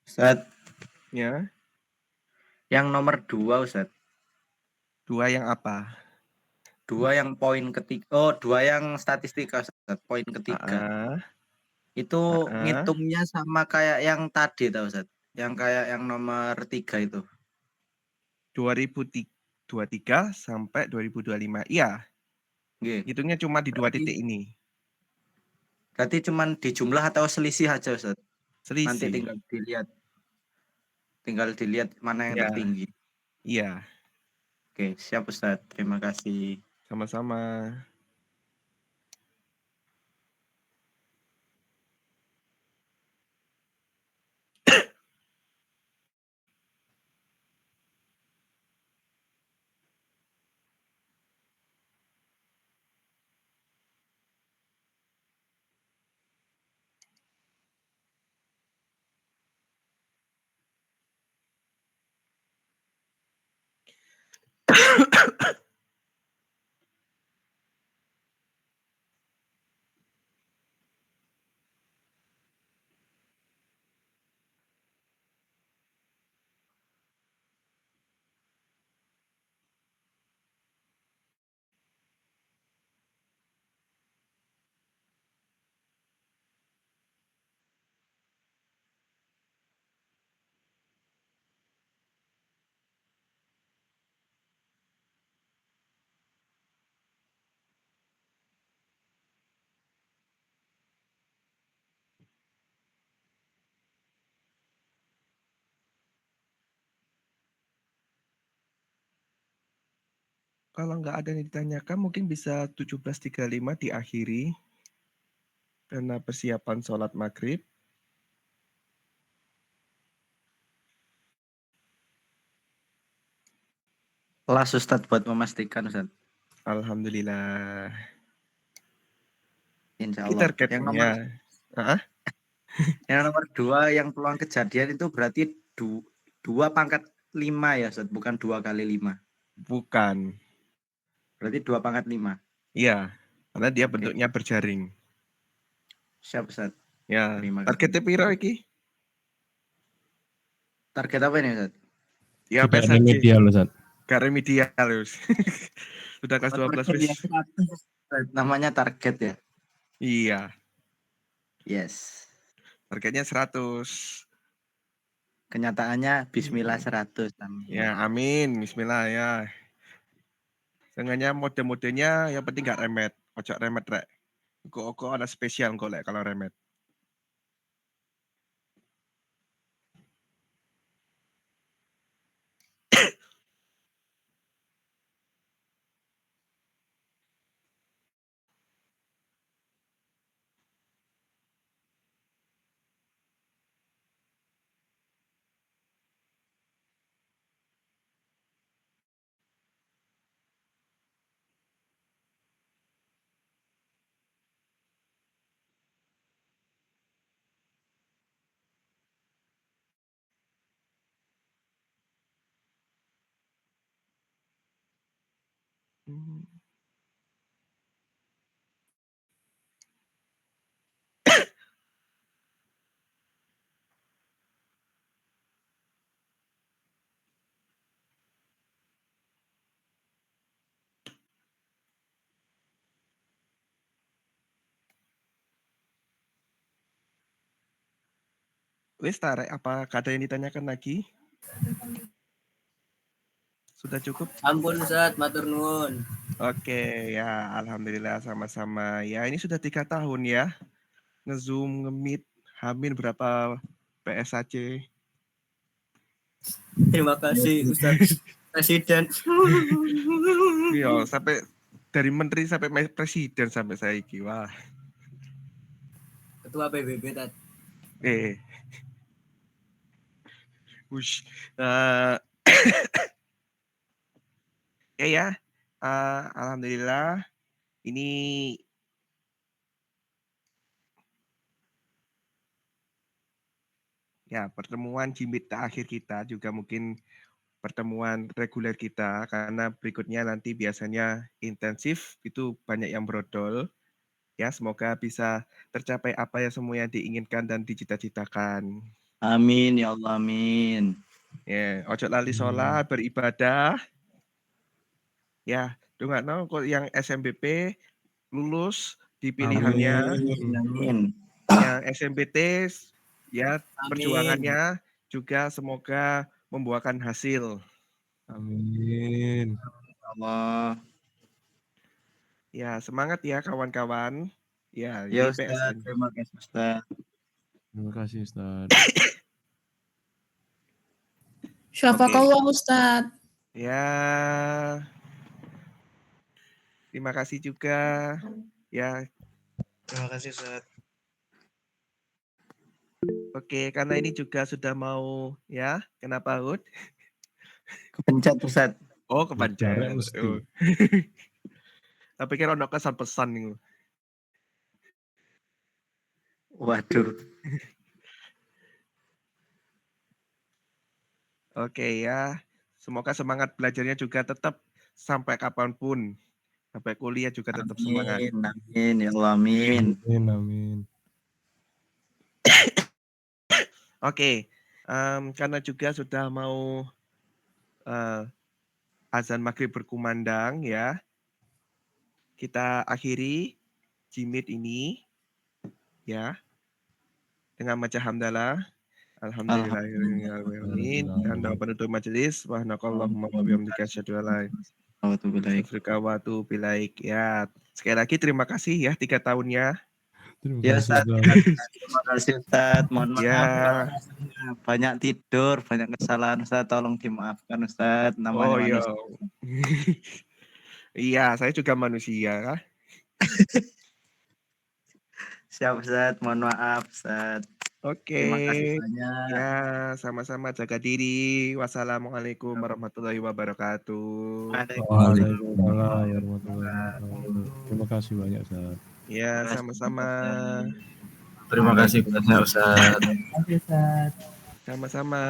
Ustaz, Ya. yang nomor 2 Ustaz. 2 yang apa? 2 yang poin ketiga. Oh, 2 yang statistika, Ustaz, poin ketiga. Heeh. Itu Heeh. ngitungnya sama kayak yang tadi tahu, Ustaz? Yang kayak yang nomor 3 itu. 2023 sampai 2025. Iya. Nggih. Hitungnya cuma di 2 titik ini. Berarti cuman di jumlah atau selisih aja, Ustaz? Nanti Selisih. tinggal dilihat mana yang Ya. tertinggi. Iya. Oke, siap Ustaz. Terima kasih. Sama-sama. Kalau nggak ada yang ditanyakan mungkin bisa 17.35 diakhiri. Karena persiapan sholat maghrib. Kelas Ustaz buat memastikan Ustaz. Alhamdulillah. Insya Ini Allah. targetnya. Yang nomor 2 yang peluang kejadian itu berarti 2 pangkat 5 ya Ustaz, bukan 2 kali 5. Bukan. Berarti 2 pangkat 5. Iya, karena dia Oke. bentuknya berjaring. Siap Ustaz. Ya, Terima targetnya kasih. piro iki? Target apa ini Ustaz? Ya, Tidak PSAJ. remedial, Ustaz. Gak remedial, Lus. Udah kelas 12 Target wis. ya, 100, namanya target ya. Iya, Yes. targetnya 100. Kenyataannya bismillah 100. Amin. Ya, amin. Bismillah ya. Sengaja mode-modenya yang penting gak remet. Ojo remet rek. Kok ada spesial kok lek kalau remet. Wis tarik apa ada yang ditanyakan lagi? Sudah cukup? Ampun Ustaz, matur nuwun. Oke, ya alhamdulillah sama-sama. Ya ini sudah 3 tahun ya. Nge-Zoom, nge-Meet, Hamin berapa PSAC. Terima kasih Ustaz Presiden. Iya, sampai dari menteri sampai presiden sampai saya iki. Wah. Ketua PBB tadi. Wush. Ya, alhamdulillah ini ya pertemuan jimit terakhir kita juga mungkin pertemuan reguler kita karena berikutnya nanti biasanya intensif itu banyak yang brodol. Ya, semoga bisa tercapai apa yang semua yang diinginkan dan dicita-citakan. Amin ya Allah, amin. Ya, ojo lali sholat, beribadah. Ya, dongakno kok yang SMBP lulus di pilihannya, Amin. yang SMPT ya Amin. perjuangannya juga semoga membuahkan hasil. Amin. Allah. Ya, semangat ya kawan-kawan. Ya, Ya ini Ustaz, PSN. terima kasih Ustaz. Terima kasih Ustaz. Syafakallah Ustaz. Ya. Terima kasih juga. Ya, Terima kasih Ustaz. oke, karena ini juga sudah mau ya, kenapa Hud? Kepencet Ustaz. Oh, Bicara kepencet. mesti. Oh. Tapi kira ono kesan pesan nih. Waduh. Oke ya. Semoga semangat belajarnya juga tetap sampai kapanpun. Sampai kuliah juga tetap semangat. Amin, amin, ya Allah, amin. Amin, amin. Oke, karena juga sudah mau azan maghrib berkumandang ya. Kita akhiri Jimit ini ya dengan baca hamdalah. Alhamdulillahirobbilalamin. Dan doa penutup majelis. Subhanakallahumma wa bihamdika asyhadu an la ilaha wa atubu ilaik. Ya, sekali lagi terima kasih ya 3 tahunnya. Terima Ya kasih Ustaz, Ustaz. terima kasih Ustaz. Mohon maaf Ya. kalau banyak tidur, banyak kesalahan Ustaz. Tolong dimaafkan Ustaz. Namanya Oh iya. manusia. Iya, saya juga manusia. Siap Ustaz, mohon maaf Ustaz. Oke. Terima kasih banyak. Ya, sama-sama jaga diri. Wassalamualaikum warahmatullahi wabarakatuh. Waalaikumsalam warahmatullahi wabarakatuh. Terima kasih banyak Ustaz. Ya, sama-sama. Terima kasih banyak Ustaz. Terima kasih Ustaz. Sama-sama.